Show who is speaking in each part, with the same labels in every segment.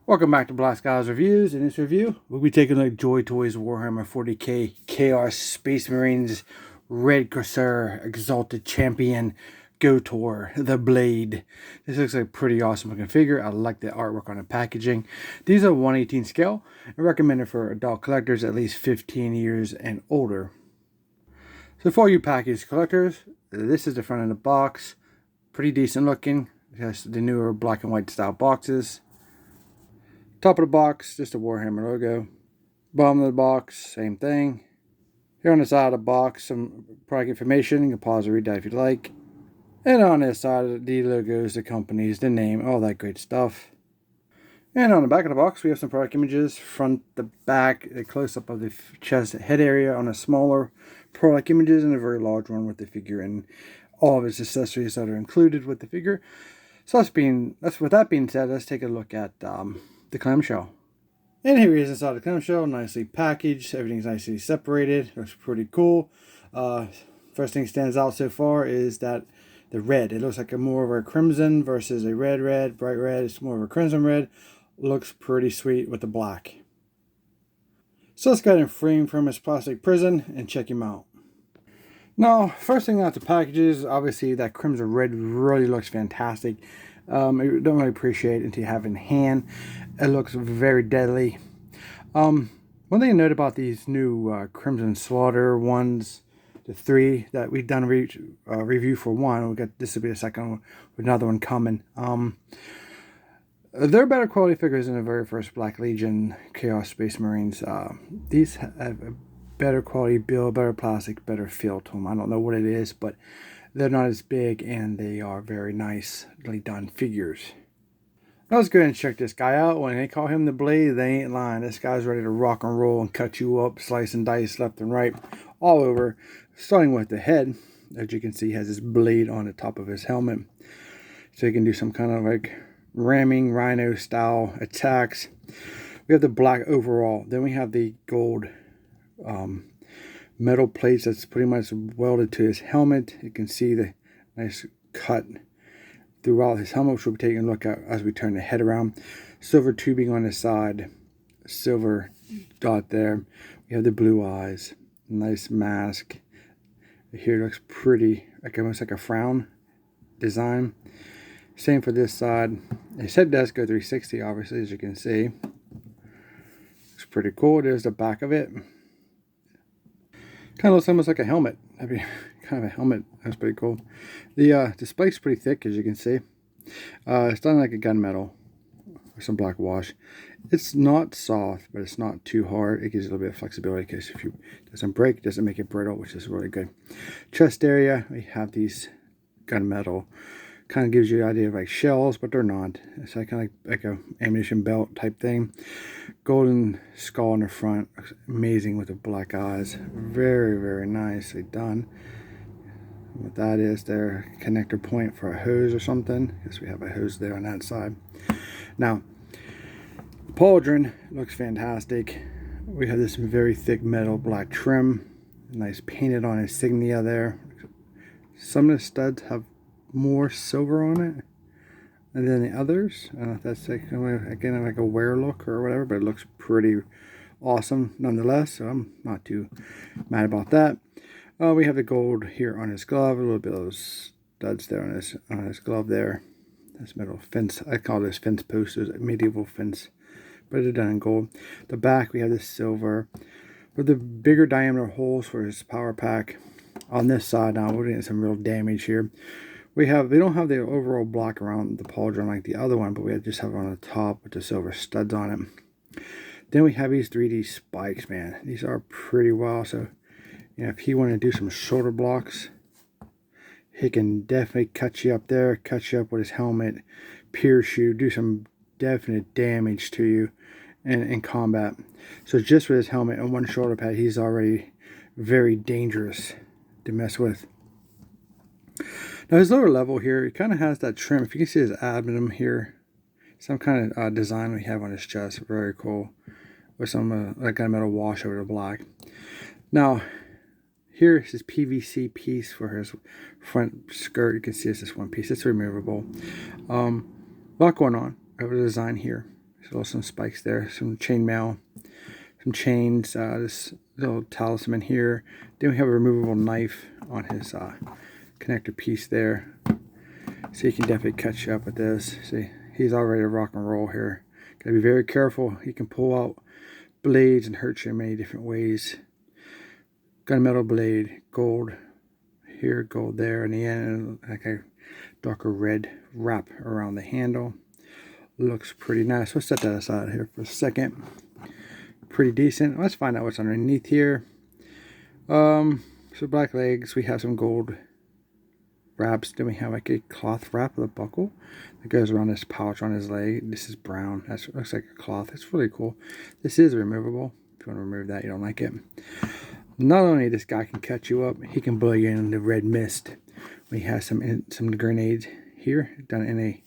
Speaker 1: Welcome back to Black Skies Reviews. In this review, we'll be taking a look at Joytoy's Warhammer 40k Chaos Space Marines Red Corsair Exalted Champion Gotor, the Blade. This looks like a pretty awesome looking figure. I like the artwork on the packaging. These are 1/18 scale and recommended for adult collectors at least 15 years and older. So for you package collectors, this is the front of the box. Pretty decent looking. It has the newer black and white style boxes. Top of the box, just a Warhammer logo. Bottom of the box, same thing. Here on the side of the box, some product information. You can pause and read that if you'd like. And on this side, the logos, the companies, the name, all that great stuff. And on the back of the box, we have some product images. Front, the back, a close-up of the chest head area on a smaller product images and a very large one with the figure and all of its accessories that are included with the figure. So with that being said, let's take a look at the clamshell. And here he is inside the clamshell, nicely packaged. Everything's nicely separated. Looks pretty cool. First thing stands out so far is that the red. It looks like more of a crimson versus a red, bright red. It's more of a crimson red. Looks pretty sweet with the black. So let's go ahead and free him from his plastic prison and check him out. Now, first thing out the packages, obviously that crimson red really looks fantastic. You don't really appreciate it until you have it in hand. It looks very deadly. One thing to note about these new Crimson Slaughter ones, the 3 that we've done a review for one. This will be the second one with another one coming. They're better quality figures than the very first Black Legion Chaos Space Marines. These have a better quality build, better plastic, better feel to them. I don't know what it is, but they're not as big and they are very nicely done figures. Now let's go ahead and check this guy out. When they call him the Blade, they ain't lying. This guy's ready to rock and roll and cut you up, slice and dice left and right, all over. Starting with the head, as you can see, he has this blade on the top of his helmet. So he can do some kind of like ramming rhino style attacks. We have the black overall. Then we have the gold metal plates that's pretty much welded to his helmet. You can see the nice cut throughout his helmet, which we'll be taking a look at as we turn the head around. Silver tubing on the side, silver dot there. We have the blue eyes, nice mask. Here looks pretty, like almost like a frown design. Same for this side. His head does go 360, obviously, as you can see. Looks pretty cool. There's the back of it. Kind of looks almost like a helmet. That'd be kind of a helmet. That's pretty cool. The display's pretty thick, as you can see. It's done like a gunmetal or some black wash. It's not soft, but it's not too hard. It gives you a little bit of flexibility because if it doesn't break, it doesn't make it brittle, which is really good. Chest area, we have these gunmetal. Kind of gives you an idea of like shells, but they're not. It's like kind of like a ammunition belt type thing. Golden skull in the front, looks amazing with the black eyes. Very, very nicely done. What that is, their connector point for a hose or something. I guess we have a hose there on that side. Now, the pauldron looks fantastic. We have this very thick metal black trim, nice painted on insignia there. Some of the studs have more silver on it and then the others. I don't know if that's like, again, like a wear look or whatever, but it looks pretty awesome nonetheless, so I'm not too mad about that. We have the gold here on his glove, a little bit of those studs there on his glove there. This metal fence, I call this fence post, a medieval fence, but they're done in gold. The back, we have this silver with the bigger diameter holes for his power pack. On this side now, we're getting some real damage here. We don't have the overall block around the pauldron like the other one, but we just have it on the top with the silver studs on it. Then we have these 3D spikes, man. These are pretty wild. So, you know, if he wanted to do some shoulder blocks, he can definitely cut you up there, cut you up with his helmet, pierce you, do some definite damage to you in combat. So just with his helmet and one shoulder pad, he's already very dangerous to mess with. Now his lower level here, he kind of has that trim. If you can see his abdomen here, some kind of design we have on his chest, very cool, with some like gunmetal wash over the black. Now here's his PVC piece for his front skirt. You can see it's this one piece. It's removable. A lot going on. I have a design here. So some spikes there, some chainmail, some chains, this little talisman here. Then we have a removable knife on his connector piece there. So you can definitely catch up with this. See, he's all ready to rock and roll here. Gotta be very careful. He can pull out blades and hurt you in many different ways. Gunmetal blade, gold here, gold there, and the end like a darker red wrap around the handle. Looks pretty nice. Let's set that aside here for a second. Pretty decent. Let's find out what's underneath here. So black legs, we have some gold wraps. Then we have like a cloth wrap with a buckle that goes around this pouch on his leg. This is brown. That looks like a cloth. It's really cool. This is removable. If you want to remove that, you don't like it. Not only this guy can cut you up, he can blow you in the red mist. We have some grenades here done in a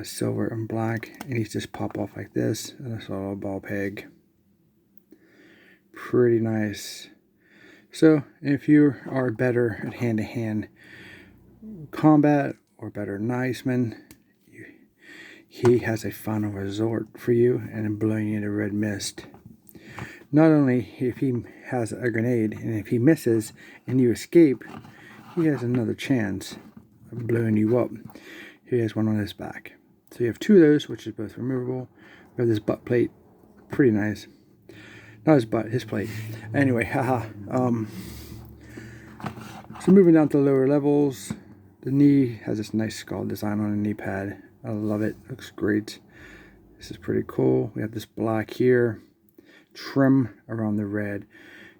Speaker 1: silver and black, and he's just pop off like this, and that's all a ball peg. Pretty nice. So if you are better at hand-to-hand combat or better knightsman, he has a final resort for you and blowing you into red mist. Not only if he has a grenade, and if he misses and you escape, he has another chance of blowing you up. He has one on his back. So you have two of those, which is both removable. We have this butt plate. Pretty nice. Not his butt, his plate. Anyway, haha. So moving down to the lower levels. The knee has this nice skull design on the knee pad. I love it. Looks great. This is pretty cool. We have this black here. Trim around the red.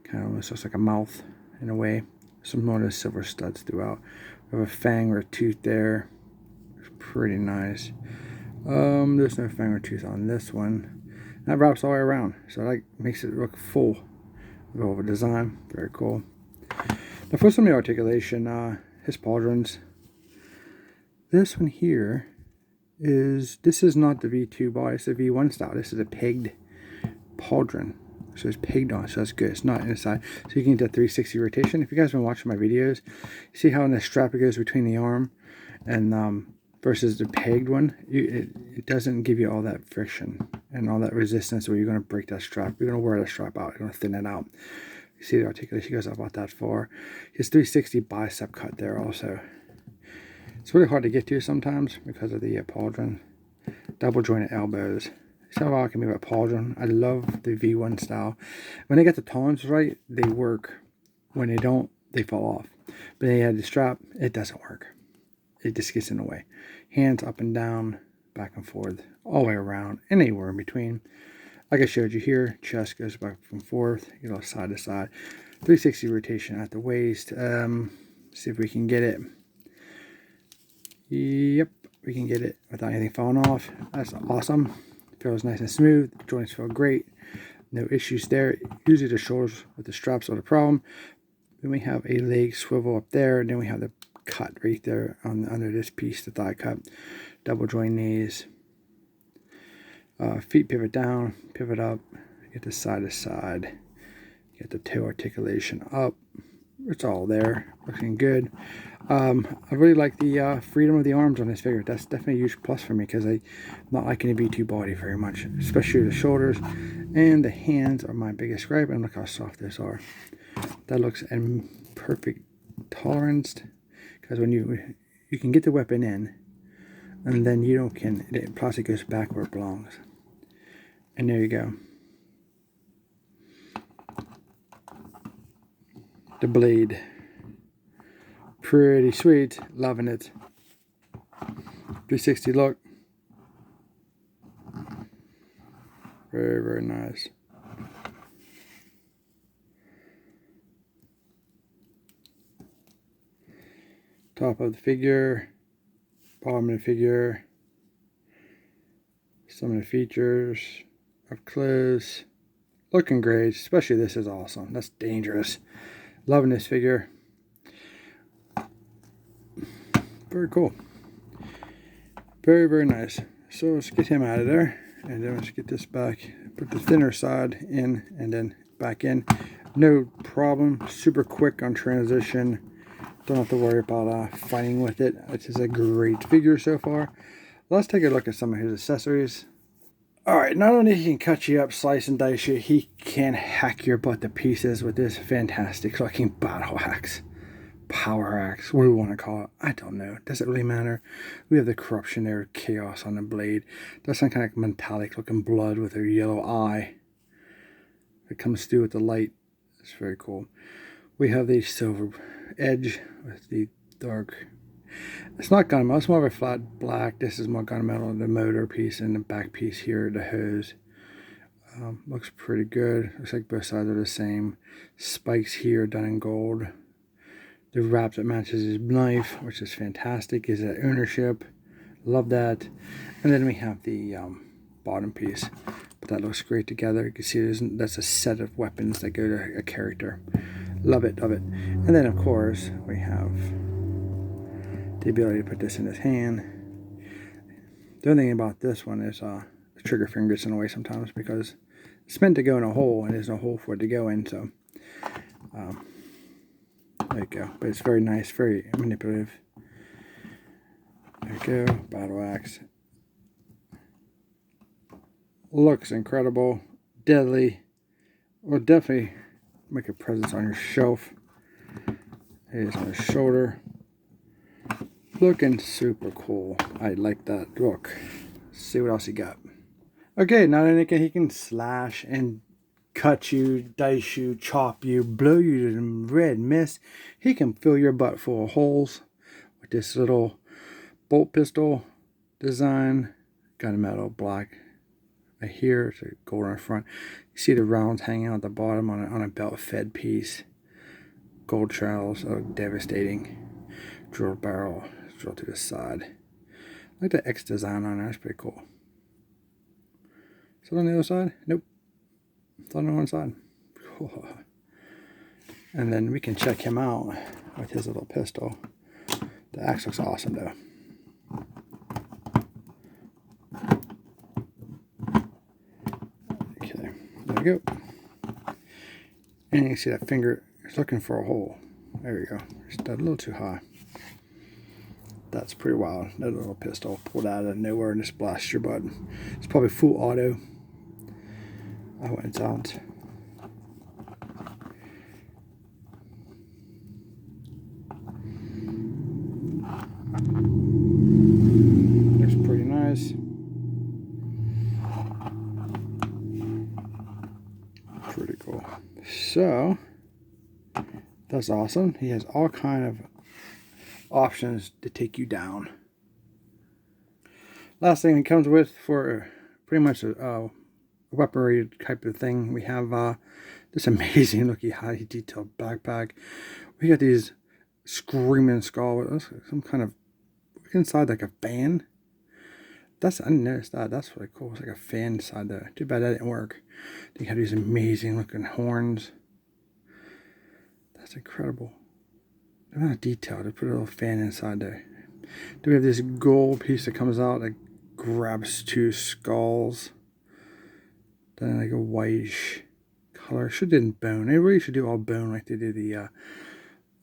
Speaker 1: Kind of almost looks like a mouth in a way. Some more of the silver studs throughout. We have a fang or a tooth there. Pretty nice. There's no fang or tooth on this one. That wraps all the way around, so that makes it look full of a design. Very cool. Now for some of the articulation, his pauldrons. This one here this is not the V2 body, it's the V1 style. This is a pegged pauldron. So it's pegged on, so that's good. It's not inside. So you can get that 360 rotation. If you guys have been watching my videos, you see how in the strap it goes between the arm and versus the pegged one, it doesn't give you all that friction and all that resistance where you're going to break that strap. You're going to wear that strap out. You're going to thin it out. You see the articulation goes up about that far. His 360 bicep cut there also. It's really hard to get to sometimes because of the pauldron. Double jointed elbows. See how I can move a pauldron. I love the V1 style. When they get the tolerance right, they work. When they don't, they fall off. But then you have the strap, it doesn't work. It just gets in the way. Hands up and down, back and forth, all the way around, anywhere in between. Like I showed you here, chest goes back and forth, you know, side to side. 360 rotation at the waist. See if we can get it. Yep, we can get it without anything falling off. That's awesome. Feels nice and smooth. The joints feel great. No issues there. Usually the shoulders with the straps are the problem. Then we have a leg swivel up there, and then we have the cut right there under this piece, the thigh cut. Double joint knees. Feet pivot down, pivot up. Get the side to side. Get the toe articulation up. It's all there, looking good. I really like the freedom of the arms on this figure. That's definitely a huge plus for me because I'm not liking the V2 body very much, especially the shoulders. And the hands are my biggest gripe, and look how soft those are. That looks in perfect tolerance because when you can get the weapon in, and then the plastic goes back where it belongs. And there you go. The blade. Pretty sweet. Loving it. 360 look. Very, very nice. Top of the figure. Bottom of the figure. Some of the features up close. Looking great. Especially this is awesome. That's dangerous. Loving this figure. Very cool. Very, very nice. So let's get him out of there. And then let's get this back. Put the thinner side in and then back in. No problem. Super quick on transition. Don't have to worry about fighting with it. This is a great figure so far. Let's take a look at some of his accessories. Alright, not only he can cut you up, slice and dice you, he can hack your butt to pieces with this fantastic looking battle axe. Power axe, what do we want to call it? I don't know. Does it really matter? We have the corruption there, chaos on the blade. That's some kind of metallic looking blood with a yellow eye. It comes through with the light. It's very cool. We have the silver edge with the dark. It's not gunmetal, it's more of a flat black. This is more gunmetal, the motor piece and the back piece here, the hose. Looks pretty good. Looks like both sides are the same. Spikes here done in gold. The wrap that matches his knife, which is fantastic, is that ownership. Love that. And then we have the bottom piece. But that looks great together. You can see that's a set of weapons that go to a character. Love it, love it. And then, of course, we have the ability to put this in his hand. The only thing about this one is the trigger finger gets in the way sometimes because it's meant to go in a hole and there's no hole for it to go in. So, there you go. But it's very nice, very manipulative. There you go. Battle axe. Looks incredible. Deadly. Will definitely make a presence on your shelf. It is on his shoulder. Looking super cool. I like that look. Let's see what else he got. Okay, not only can he can slash and cut you, dice you, chop you, blow you to red mist. He can fill your butt full of holes with this little bolt pistol design. Gunmetal black right here, it's a gold on the front. You see the rounds hanging out the bottom on a belt fed piece. Gold shells, oh, devastating. Drilled barrel, drilled to the side. I like the X design on there, that's pretty cool. Is it on the other side? Nope. It's on the one side. Cool. And then we can check him out with his little pistol. The axe looks awesome though. Okay, there we go. And you can see that finger is looking for a hole. There we go. Just a little too high. That's pretty wild. That little pistol pulled out of nowhere and just blasts your butt. It's probably full auto. I went out. Looks pretty nice. Pretty cool. So that's awesome. He has all kind of options to take you down. Last thing he comes with for pretty much a weaponry type of thing, we have this amazing looking high detailed backpack. We got these screaming skulls, some kind of inside like a fan. I didn't notice that. That's really cool. It's like a fan inside there. Too bad that didn't work. They have these amazing looking horns. That's incredible. They're not detailed. They put a little fan inside there. Then we have this gold piece that comes out that grabs two skulls. Then like a whitish color. Should have done bone. They really should do all bone like they did the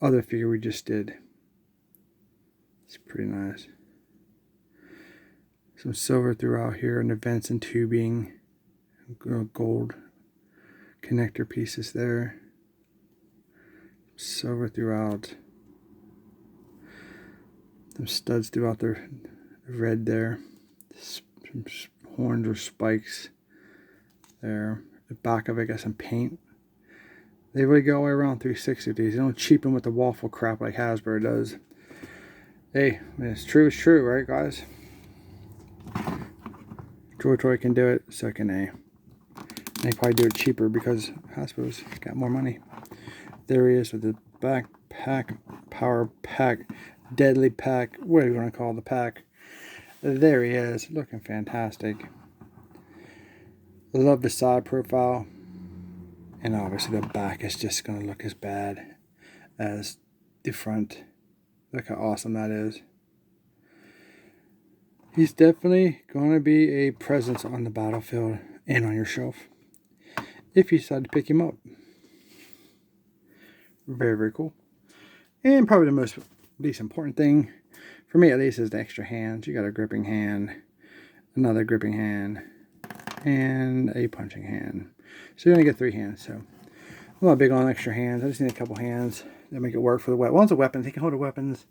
Speaker 1: other figure we just did. It's pretty nice. Some silver throughout here and the vents and tubing. Gold connector pieces there. Silver throughout. Some studs throughout the red there. Some horns or spikes there. The back of it got some paint. They really go all the way around 360 with these. They don't cheapen with the waffle crap like Hasbro does. Hey, when it's true, right guys? Joytoy can do it, so can they. They probably do it cheaper because Hasbro's got more money. There he is with the backpack, power pack, deadly pack, whatever you want to call the pack. There he is, looking fantastic. I love the side profile. And obviously the back is just going to look as bad as the front. Look how awesome that is. He's definitely going to be a presence on the battlefield and on your shelf if you decide to pick him up. Very, very cool. And probably the least important thing, for me at least, is the extra hands. You got a gripping hand, another gripping hand, and a punching hand. So you're going to get 3 hands. So I'm not big on extra hands. I just need a couple hands that make it work for the weapon. One's a weapon. They can hold the weapons.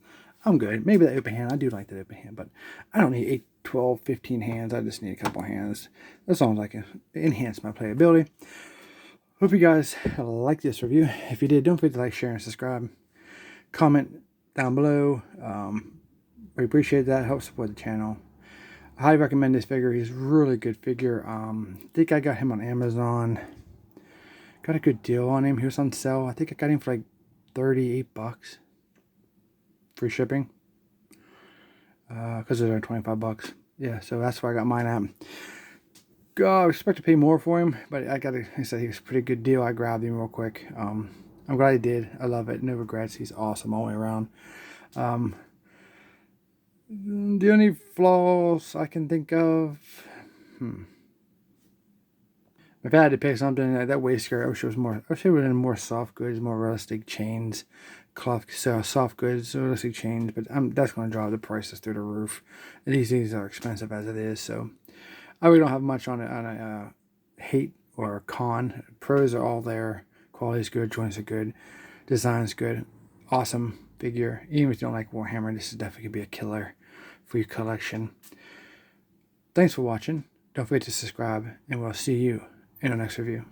Speaker 1: I'm good. Maybe the open hand. I do like the open hand, but I don't need 8, 12, 15 hands. I just need a couple hands. As long as I can enhance my playability. Hope you guys like this review. If you did, don't forget to like, share, and subscribe. Comment down below. We appreciate that. Help support the channel. I highly recommend this figure. He's a really good figure. I think I got him on Amazon. Got a good deal on him. He was on sale. I think I got him for like 38 bucks. Free shipping. Because they're 25 bucks. Yeah, so that's where I got mine at. I expect to pay more for him, but I said he was a pretty good deal. I grabbed him real quick. I'm glad I did. I love it. No regrets. He's awesome all the way around. The only flaws I can think of, if I had to pick something, that waistcoat, I wish it was more. I wish it would have been more soft goods, more realistic chains, cloth, soft goods, realistic chains. But that's going to drive the prices through the roof. And these things are expensive as it is, so I really don't have much on a hate or a con. Pros are all there. Quality's good, joints are good, design's good, awesome figure. Even if you don't like Warhammer, this is definitely gonna be a killer for your collection. Thanks for watching. Don't forget to subscribe, and we'll see you in our next review.